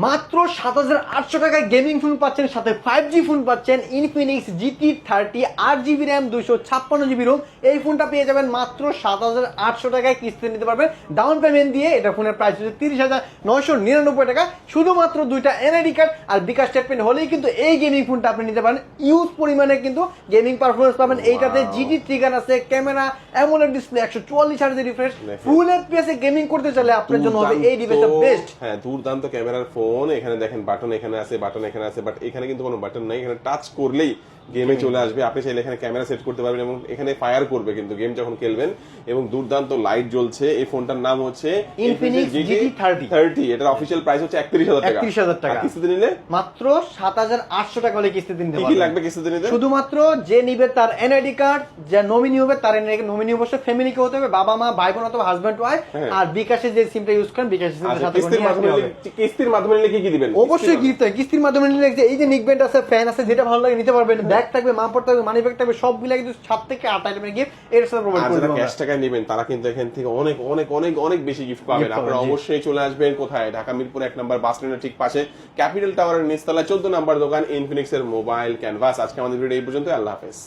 মাত্র ৭,৮০০ টাকায় gaming phone পাচ্ছেন, সাথে 5G ফোন পাচ্ছেন। Infinix GT30 8GB RAM 256GB ROM। এই ফোনটা পেয়ে যাবেন মাত্র ৭,৮০০ টাকায়, কিস্তিতে নিতে পারবেন ডাউন পেমেন্ট দিয়ে। এটা ফোনের প্রাইস হচ্ছে ৩০,৯৯৯ টাকা। শুধুমাত্র দুইটা এনআইডি কার্ড আর বিকাশ স্টেটমেন্ট হলেই কিন্তু এই গেমিং ফোনটা আপনি নিতে পারেন। ইউজ পরিমাণে কিন্তু গেমিং পারফরমেন্স পাবেন। এইটাতে জিটি ট্রিগার আছে, camera, AMOLED display, ১৪০ hertz refresh, full FPS এ গেমিং করতে চাইলে আপনার জন্য হবে এই ডিভাইসটা বেস্ট। হ্যাঁ, দুর্দান্ত ক্যামেরার ফোন। এখানে দেখেন বাটন এখানে আছে, বাটন এখানে আছে, বাট এখানে কিন্তু কোনো বাটন নাই। এখানে টাচ করলেই গেমে চলে আসবে। আপনি চাইলে এখানে ক্যামেরা সেট করতে পারবেন এবং এখানে ফায়ার করবে কিন্তু গেম যখন খেলবেন, এবং দুর্দান্ত লাইট জ্বলছে। এই ফোনটার নাম হচ্ছে ইনফিনিক্স GT30। এটার অফিসিয়াল প্রাইস হচ্ছে ৩১,০০০ টাকা। ৩১,০০০ টাকা কিস্তিতে নিলে মাত্র ৭,৮০০ টাকা হলে কিস্তিতে নিতে পারবেন। কি লাগবে কিস্তিতে নিতে? শুধুমাত্র যে নিবে তার এনআইডি কার্ড, যে নমিনি হবে তার নমিনি অবশ্যই ফ্যামিলিকে হতে হবে, বাবা মা ভাই বোন অথবা হাজবেন্ড ওয়াইফ। আর বিকাশে যে সিমটা ইউজ করেন বিকাশের সিমটার সাথে কিস্তির মাধ্যমে নিলে কি কি দিবেন? অবশ্যই গিফট হয়। কিস্তির মাধ্যমে নিলে এই যে নিকব্যান্ড আছে, ফ্যান আছে, যেটা ভালো লাগে নিতে পারবেন। ব্যাগ থাকবে, মামপট থাকবে, মানি ব্যাগ থাকবে, সব মিলে কিন্তু ৭ থেকে ৮ আইটেমের গিফট এর সাথে প্রোভাইড করব। যারা ক্যাশ টাকায় নেবেন তারা কিন্তু এখান থেকে অনেক অনেক অনেক অনেক বেশি গিফট পাবেন। আপনারা অবশ্যই চলে আসবেন কোথায়? ঢাকা মিরপুর ১ নম্বর বাস স্ট্যান্ডের ঠিক পাশে ক্যাপিটাল টাওয়ারের নিচতলায় ১৪ নম্বর দোকান ইনফিনিক্স এর মোবাইল ক্যানভাস। আজকে আমাদের ভিডিও এই পর্যন্ত। আল্লাহ হাফেজ।